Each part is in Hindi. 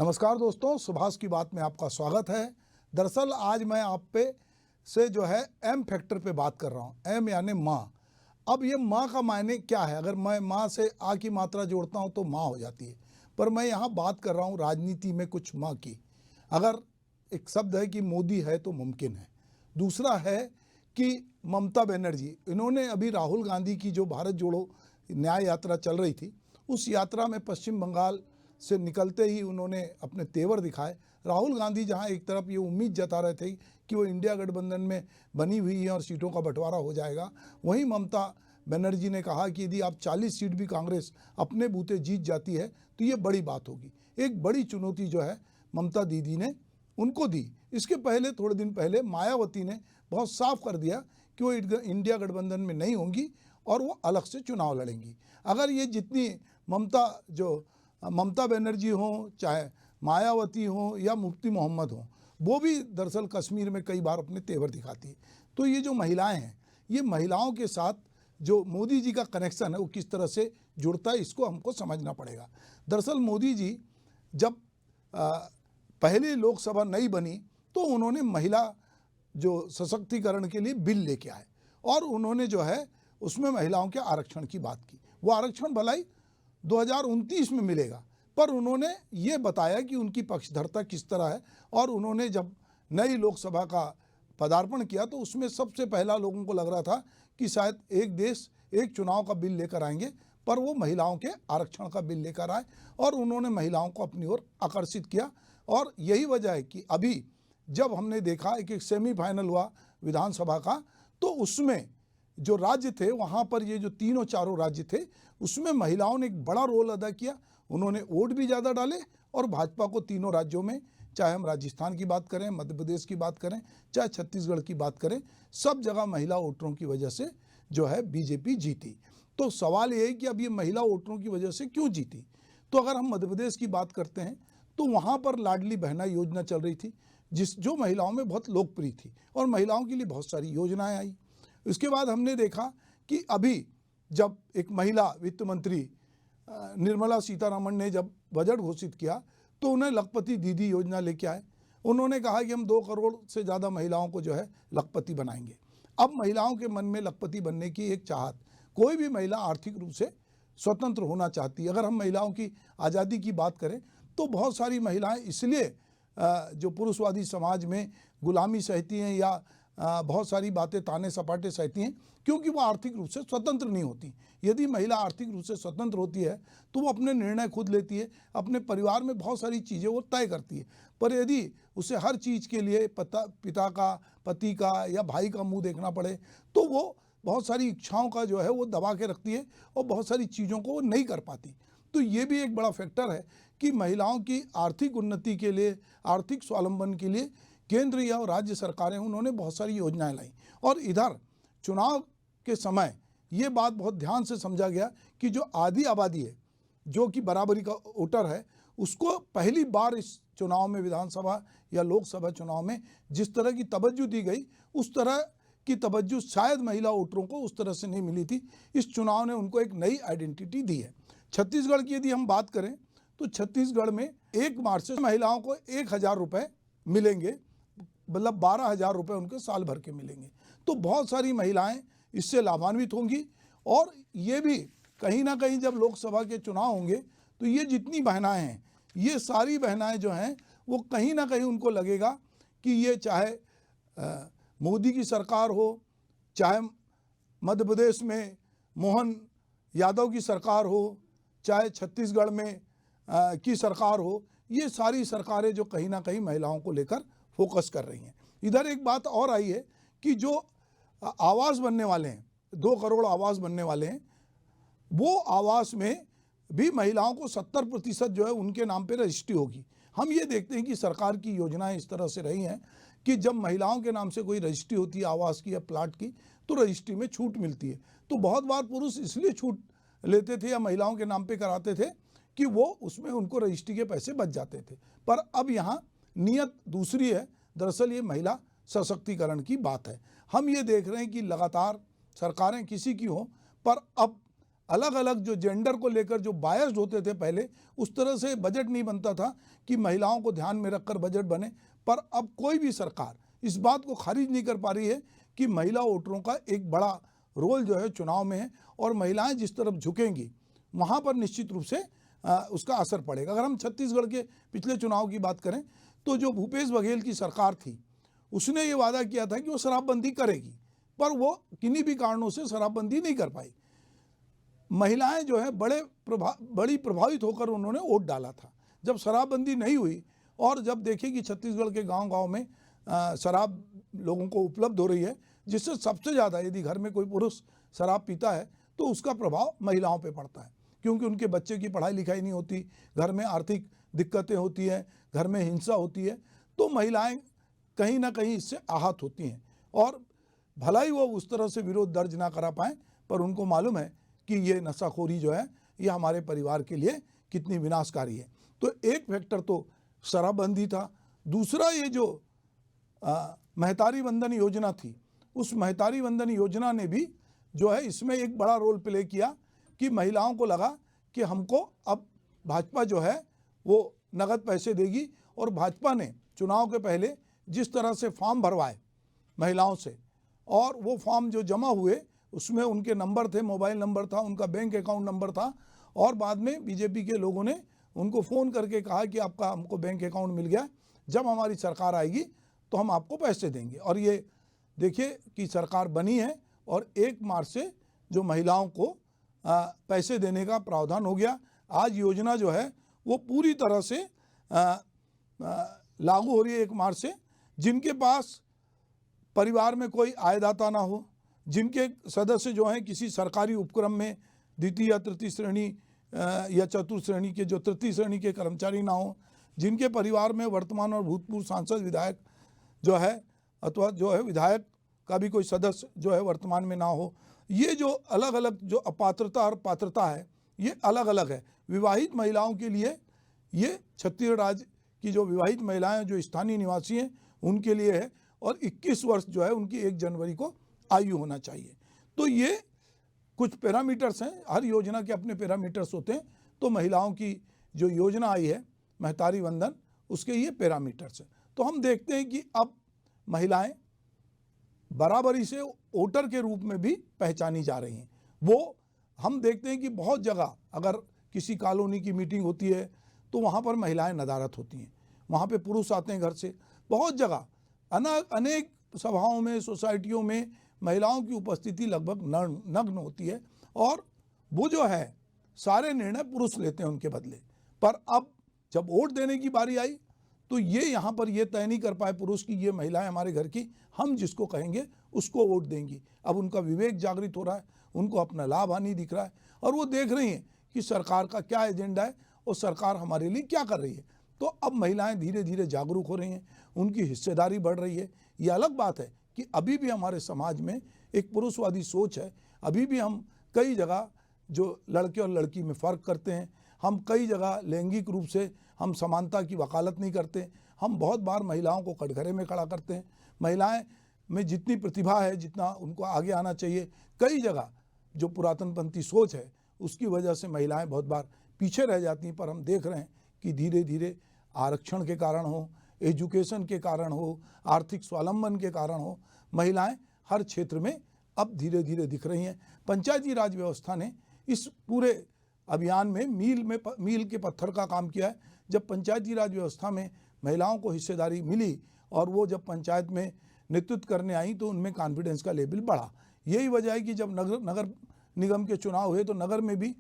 नमस्कार दोस्तों, सुभाष की बात में आपका स्वागत है। दरअसल आज मैं आप पे से जो है एम फैक्टर पे बात कर रहा हूँ। एम यानी माँ। अब ये माँ का मायने क्या है? अगर मैं माँ से आ की मात्रा जोड़ता हूँ तो माँ हो जाती है, पर मैं यहाँ बात कर रहा हूँ राजनीति में कुछ माँ की। अगर एक शब्द है कि मोदी है तो मुमकिन है। दूसरा है कि ममता बनर्जी, इन्होंने अभी राहुल गांधी की जो भारत जोड़ो न्याय यात्रा चल रही थी, उस यात्रा में पश्चिम बंगाल से निकलते ही उन्होंने अपने तेवर दिखाए। राहुल गांधी जहां एक तरफ ये उम्मीद जता रहे थे कि वो इंडिया गठबंधन में बनी हुई है और सीटों का बंटवारा हो जाएगा, वहीं ममता बनर्जी ने कहा कि यदि आप 40 सीट भी कांग्रेस अपने बूते जीत जाती है तो ये बड़ी बात होगी। एक बड़ी चुनौती जो है ममता दीदी ने उनको दी। इसके पहले थोड़े दिन पहले मायावती ने बहुत साफ कर दिया कि वो इंडिया गठबंधन में नहीं होंगी और वो अलग से चुनाव लड़ेंगी। अगर ये जितनी ममता बनर्जी हों, चाहे मायावती हों या मुफ्ती मोहम्मद हों, वो भी दरअसल कश्मीर में कई बार अपने तेवर दिखाती है। तो ये जो महिलाएं हैं, ये महिलाओं के साथ जो मोदी जी का कनेक्शन है वो किस तरह से जुड़ता है, इसको हमको समझना पड़ेगा। दरअसल मोदी जी जब पहली लोकसभा नहीं बनी तो उन्होंने महिला जो सशक्तिकरण के लिए बिल लेके आए और उन्होंने जो है उसमें महिलाओं के आरक्षण की बात की। वो आरक्षण भलाई 2029 में मिलेगा, पर उन्होंने ये बताया कि उनकी पक्षधरता किस तरह है। और उन्होंने जब नई लोकसभा का पदार्पण किया तो उसमें सबसे पहला लोगों को लग रहा था कि शायद एक देश एक चुनाव का बिल लेकर आएंगे, पर वो महिलाओं के आरक्षण का बिल लेकर आए और उन्होंने महिलाओं को अपनी ओर आकर्षित किया। और यही वजह है कि अभी जब हमने देखा एक सेमीफाइनल हुआ विधानसभा का, तो उसमें जो राज्य थे वहाँ पर ये जो तीनों चारों राज्य थे उसमें महिलाओं ने एक बड़ा रोल अदा किया। उन्होंने वोट भी ज़्यादा डाले और भाजपा को तीनों राज्यों में, चाहे हम राजस्थान की बात करें, मध्य प्रदेश की बात करें, चाहे छत्तीसगढ़ की बात करें, सब जगह महिला वोटरों की वजह से जो है बीजेपी जीती। तो सवाल ये है कि अब ये महिला वोटरों की वजह से क्यों जीती? तो अगर हम मध्य प्रदेश की बात करते हैं तो वहाँ पर लाडली बहना योजना चल रही थी, जो महिलाओं में बहुत लोकप्रिय थी और महिलाओं के लिए बहुत सारी योजनाएं आई। उसके बाद हमने देखा कि अभी जब एक महिला वित्त मंत्री निर्मला सीतारमण ने जब बजट घोषित किया तो उन्हें लखपति दीदी योजना लेके आए। उन्होंने कहा कि हम 2 करोड़ से ज़्यादा महिलाओं को जो है लखपति बनाएंगे। अब महिलाओं के मन में लखपति बनने की एक चाहत, कोई भी महिला आर्थिक रूप से स्वतंत्र होना चाहती है। अगर हम महिलाओं की आज़ादी की बात करें तो बहुत सारी महिलाएं इसलिए जो पुरुषवादी समाज में गुलामी सहती हैं या बहुत सारी बातें ताने सपाटे सहती हैं क्योंकि वो आर्थिक रूप से स्वतंत्र नहीं होती। यदि महिला आर्थिक रूप से स्वतंत्र होती है तो वो अपने निर्णय खुद लेती है, अपने परिवार में बहुत सारी चीज़ें वो तय करती है। पर यदि उसे हर चीज़ के लिए पिता का, पति का या भाई का मुंह देखना पड़े तो वो बहुत सारी इच्छाओं का जो है वो दबा के रखती है और बहुत सारी चीज़ों को वो नहीं कर पाती। तो ये भी एक बड़ा फैक्टर है कि महिलाओं की आर्थिक उन्नति के लिए, आर्थिक स्वावलंबन के लिए केंद्र या राज्य सरकारें उन्होंने बहुत सारी योजनाएं लाई। और इधर चुनाव के समय ये बात बहुत ध्यान से समझा गया कि जो आधी आबादी है, जो कि बराबरी का वोटर है, उसको पहली बार इस चुनाव में, विधानसभा या लोकसभा चुनाव में जिस तरह की तवज्जो दी गई, उस तरह की तवज्जो शायद महिला वोटरों को उस तरह से नहीं मिली थी। इस चुनाव ने उनको एक नई आइडेंटिटी दी है। छत्तीसगढ़ की यदि हम बात करें तो छत्तीसगढ़ में 1 मार्च से महिलाओं को 1,000 रुपये मिलेंगे, मतलब 12,000 रुपये उनके साल भर के मिलेंगे। तो बहुत सारी महिलाएं इससे लाभान्वित होंगी। और ये भी कहीं ना कहीं जब लोकसभा के चुनाव होंगे तो ये जितनी बहनाएं हैं, ये सारी बहनाएं जो हैं वो कहीं ना कहीं उनको लगेगा कि ये चाहे मोदी की सरकार हो, चाहे मध्य प्रदेश में मोहन यादव की सरकार हो, चाहे छत्तीसगढ़ में की सरकार हो, ये सारी सरकारें जो कहीं ना कहीं महिलाओं को लेकर फोकस कर रही हैं। इधर एक बात और आई है कि जो आवास बनने वाले हैं, 2 करोड़ आवास बनने वाले हैं, वो आवास में भी महिलाओं को 70% जो है उनके नाम पे रजिस्ट्री होगी। हम ये देखते हैं कि सरकार की योजनाएं इस तरह से रही हैं कि जब महिलाओं के नाम से कोई रजिस्ट्री होती है आवास की या प्लाट की, तो रजिस्ट्री में छूट मिलती है। तो बहुत बार पुरुष इसलिए छूट लेते थे या महिलाओं के नाम पे कराते थे कि वो उसमें उनको रजिस्ट्री के पैसे बच जाते थे। पर अब यहाँ नियत दूसरी है। दरअसल ये महिला सशक्तिकरण की बात है। हम ये देख रहे हैं कि लगातार सरकारें किसी की हों, पर अब अलग अलग जो जेंडर को लेकर जो बायस्ड होते थे पहले, उस तरह से बजट नहीं बनता था कि महिलाओं को ध्यान में रखकर बजट बने। पर अब कोई भी सरकार इस बात को खारिज नहीं कर पा रही है कि महिला वोटरों का एक बड़ा रोल जो है चुनाव में है, और महिलाएं जिस तरफ झुकेंगी वहाँ पर निश्चित रूप से उसका असर पड़ेगा। अगर हम छत्तीसगढ़ के पिछले चुनाव की बात करें तो जो भूपेश बघेल की सरकार थी उसने ये वादा किया था कि वो शराबबंदी करेगी, पर वो किन्हीं भी कारणों से शराबबंदी नहीं कर पाई। महिलाएं जो है बड़ी प्रभावित होकर उन्होंने वोट डाला था। जब शराबबंदी नहीं हुई और जब देखें कि छत्तीसगढ़ के गांव-गांव में शराब लोगों को उपलब्ध हो रही है, जिससे सबसे ज़्यादा यदि घर में कोई पुरुष शराब पीता है तो उसका प्रभाव महिलाओं पे पड़ता है, क्योंकि उनके बच्चे की पढ़ाई लिखाई नहीं होती, घर में आर्थिक दिक्कतें होती हैं, घर में हिंसा होती है, तो महिलाएं कहीं ना कहीं इससे आहत होती हैं। और भला ही वो उस तरह से विरोध दर्ज ना करा पाएँ, पर उनको मालूम है कि ये नशाखोरी जो है ये हमारे परिवार के लिए कितनी विनाशकारी है। तो एक फैक्टर तो शराबबंदी था। दूसरा ये जो महतारी वंदन योजना थी, उस महतारी वंदन योजना ने भी जो है इसमें एक बड़ा रोल प्ले किया कि महिलाओं को लगा कि हमको अब भाजपा जो है वो नगद पैसे देगी। और भाजपा ने चुनाव के पहले जिस तरह से फॉर्म भरवाए महिलाओं से, और वो फॉर्म जो जमा हुए उसमें उनके नंबर थे, मोबाइल नंबर था, उनका बैंक अकाउंट नंबर था, और बाद में बीजेपी के लोगों ने उनको फ़ोन करके कहा कि आपका हमको बैंक अकाउंट मिल गया, जब हमारी सरकार आएगी तो हम आपको पैसे देंगे। और ये देखिए कि सरकार बनी है और 1 मार्च से जो महिलाओं को पैसे देने का प्रावधान हो गया। आज योजना जो है वो पूरी तरह से लागू हो रही है 1 मार्च से। जिनके पास परिवार में कोई आयदाता ना हो, जिनके सदस्य जो हैं किसी सरकारी उपक्रम में द्वितीय या तृतीय श्रेणी या चतुर्थ श्रेणी के, जो तृतीय श्रेणी के कर्मचारी ना हो, जिनके परिवार में वर्तमान और भूतपूर्व सांसद विधायक जो है अथवा जो है विधायक का भी कोई सदस्य जो है वर्तमान में ना हो, ये जो अलग अलग जो अपात्रता और पात्रता है ये अलग अलग है। विवाहित महिलाओं के लिए ये छत्तीसगढ़ राज्य की जो विवाहित महिलाएं जो स्थानीय निवासी हैं उनके लिए है, और 21 वर्ष जो है उनकी 1 जनवरी को आयु होना चाहिए। तो ये कुछ पैरामीटर्स हैं, हर योजना के अपने पैरामीटर्स होते हैं। तो महिलाओं की जो योजना आई है महतारी वंदन, उसके ये पैरामीटर्स हैं। तो हम देखते हैं कि अब महिलाएं बराबरी से वोटर के रूप में भी पहचानी जा रही हैं। वो हम देखते हैं कि बहुत जगह अगर किसी कॉलोनी की मीटिंग होती है तो वहाँ पर महिलाएं नदारत होती हैं, वहाँ पे पुरुष आते हैं घर से। बहुत जगह अनेक सभाओं में, सोसाइटियों में महिलाओं की उपस्थिति लगभग नग्न होती है, और वो जो है सारे निर्णय पुरुष लेते हैं उनके बदले। पर अब जब वोट देने की बारी आई तो ये यहाँ पर ये तय नहीं कर पाए पुरुष की ये महिलाएं हमारे घर की, हम जिसको कहेंगे उसको वोट देंगी। अब उनका विवेक जागृत हो रहा है, उनको अपना लाभ हानि दिख रहा है, और वो देख रही हैं कि सरकार का क्या एजेंडा है और सरकार हमारे लिए क्या कर रही है। तो अब महिलाएं धीरे धीरे जागरूक हो रही हैं, उनकी हिस्सेदारी बढ़ रही है। ये अलग बात है कि अभी भी हमारे समाज में एक पुरुषवादी सोच है, अभी भी हम कई जगह जो लड़के और लड़की में फ़र्क करते हैं, हम कई जगह लैंगिक रूप से हम समानता की वकालत नहीं करते, हम बहुत बार महिलाओं को कटघरे में खड़ा करते हैं। महिलाएं में जितनी प्रतिभा है, जितना उनको आगे आना चाहिए, कई जगह जो पुरातनपंथी सोच है उसकी वजह से महिलाएं बहुत बार पीछे रह जाती हैं। पर हम देख रहे हैं कि धीरे धीरे आरक्षण के कारण हो, एजुकेशन के कारण हो, आर्थिक स्वावलंबन के कारण हो, महिलाएं हर क्षेत्र में अब धीरे धीरे दिख रही हैं। पंचायती राज व्यवस्था ने इस पूरे अभियान में मील के पत्थर का काम किया है। जब पंचायती राज व्यवस्था में महिलाओं को हिस्सेदारी मिली और वो जब पंचायत में नेतृत्व करने आई तो उनमें कॉन्फिडेंस का लेवल बढ़ा। यही वजह है कि जब नगर निगम के चुनाव हुए तो नगर में भी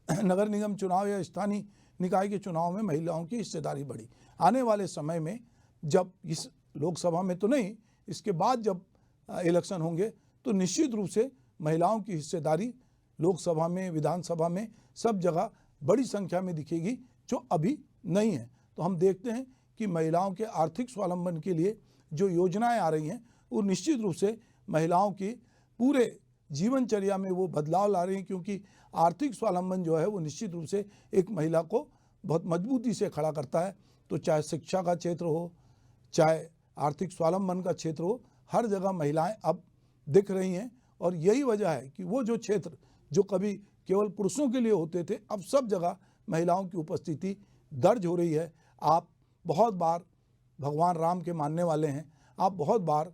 नगर निगम चुनाव या स्थानीय निकाय के चुनाव में महिलाओं की हिस्सेदारी बढ़ी। आने वाले समय में जब इस लोकसभा में तो नहीं, इसके बाद जब इलेक्शन होंगे तो निश्चित रूप से महिलाओं की हिस्सेदारी लोकसभा में, विधानसभा में, सब जगह बड़ी संख्या में दिखेगी, जो अभी नहीं है। तो हम देखते हैं कि महिलाओं के आर्थिक स्वावलंबन के लिए जो योजनाएं आ रही हैं वो निश्चित रूप से महिलाओं की पूरे जीवनचर्या में वो बदलाव ला रही हैं, क्योंकि आर्थिक स्वावलंबन जो है वो निश्चित रूप से एक महिला को बहुत मजबूती से खड़ा करता है। तो चाहे शिक्षा का क्षेत्र हो, चाहे आर्थिक स्वावलंबन का क्षेत्र हो, हर जगह महिलाएं अब दिख रही हैं। और यही वजह है कि वो जो क्षेत्र जो कभी केवल पुरुषों के लिए होते थे, अब सब जगह महिलाओं की उपस्थिति दर्ज हो रही है। आप बहुत बार भगवान राम के मानने वाले हैं, आप बहुत बार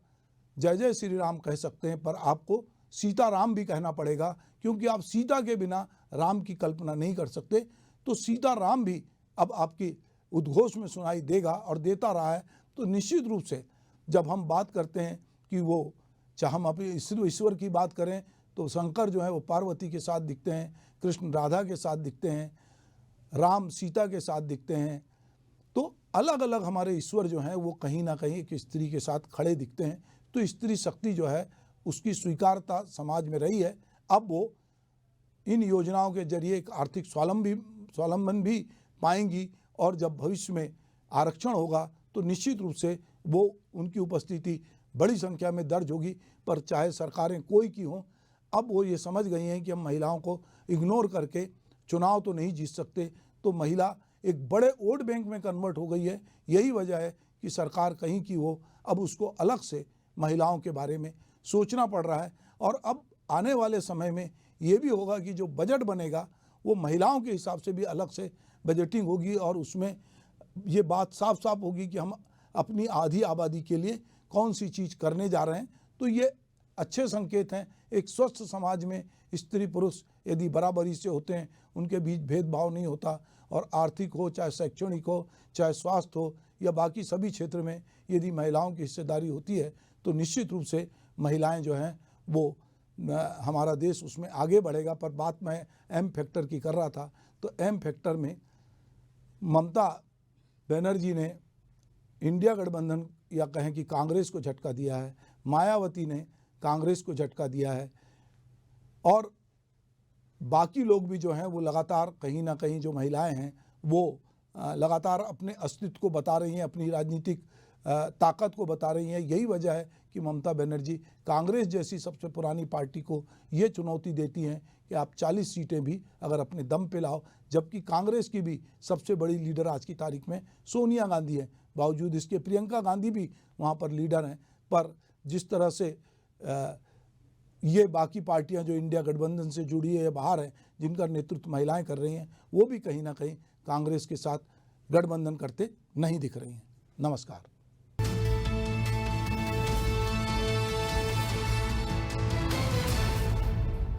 जय जय श्री राम कह सकते हैं, पर आपको सीता राम भी कहना पड़ेगा, क्योंकि आप सीता के बिना राम की कल्पना नहीं कर सकते। तो सीता राम भी अब आपकी उद्घोष में सुनाई देगा और देता रहा है। तो निश्चित रूप से जब हम बात करते हैं कि वो, चाहे हम अपने ईश्वर की बात करें तो शंकर जो है वो पार्वती के साथ दिखते हैं, कृष्ण राधा के साथ दिखते हैं, राम सीता के साथ दिखते हैं। तो अलग अलग हमारे ईश्वर जो हैं वो कहीं ना कहीं एक स्त्री के साथ खड़े दिखते हैं। तो स्त्री शक्ति जो है उसकी स्वीकारता समाज में रही है। अब वो इन योजनाओं के जरिए एक आर्थिक स्वावलंबन भी पाएंगी, और जब भविष्य में आरक्षण होगा तो निश्चित रूप से वो उनकी उपस्थिति बड़ी संख्या में दर्ज होगी। पर चाहे सरकारें कोई की हों, अब वो ये समझ गई हैं कि हम महिलाओं को इग्नोर करके चुनाव तो नहीं जीत सकते। तो महिला एक बड़े वोट बैंक में कन्वर्ट हो गई है। यही वजह है कि सरकार कहीं की हो, अब उसको अलग से महिलाओं के बारे में सोचना पड़ रहा है। और अब आने वाले समय में ये भी होगा कि जो बजट बनेगा वो महिलाओं के हिसाब से भी अलग से बजटिंग होगी, और उसमें ये बात साफ साफ होगी कि हम अपनी आधी आबादी के लिए कौन सी चीज़ करने जा रहे हैं। तो ये अच्छे संकेत हैं। एक स्वस्थ समाज में स्त्री पुरुष यदि बराबरी से होते हैं, उनके बीच भेदभाव नहीं होता, और आर्थिक हो, चाहे शैक्षणिक हो, चाहे स्वास्थ्य हो, या बाकी सभी क्षेत्र में यदि महिलाओं की हिस्सेदारी होती है तो निश्चित रूप से महिलाएं जो हैं वो, हमारा देश उसमें आगे बढ़ेगा। पर बात मैं एम फैक्टर की कर रहा था, तो एम फैक्टर में ममता बनर्जी ने इंडिया गठबंधन या कहें कि कांग्रेस को झटका दिया है, मायावती ने कांग्रेस को झटका दिया है, और बाकी लोग भी जो हैं वो लगातार कहीं ना कहीं, जो महिलाएं हैं वो लगातार अपने अस्तित्व को बता रही हैं, अपनी राजनीतिक ताकत को बता रही हैं। यही वजह है कि ममता बनर्जी कांग्रेस जैसी सबसे पुरानी पार्टी को ये चुनौती देती हैं कि आप 40 सीटें भी अगर अपने दम पे लाओ, जबकि कांग्रेस की भी सबसे बड़ी लीडर आज की तारीख में सोनिया गांधी है। बावजूद इसके प्रियंका गांधी भी वहाँ पर लीडर हैं। पर जिस तरह से ये बाकी पार्टियां जो इंडिया गठबंधन से जुड़ी है या बाहर हैं, जिनका नेतृत्व महिलाएं कर रही हैं, वो भी कहीं ना कहीं कांग्रेस के साथ गठबंधन करते नहीं दिख रही हैं। नमस्कार।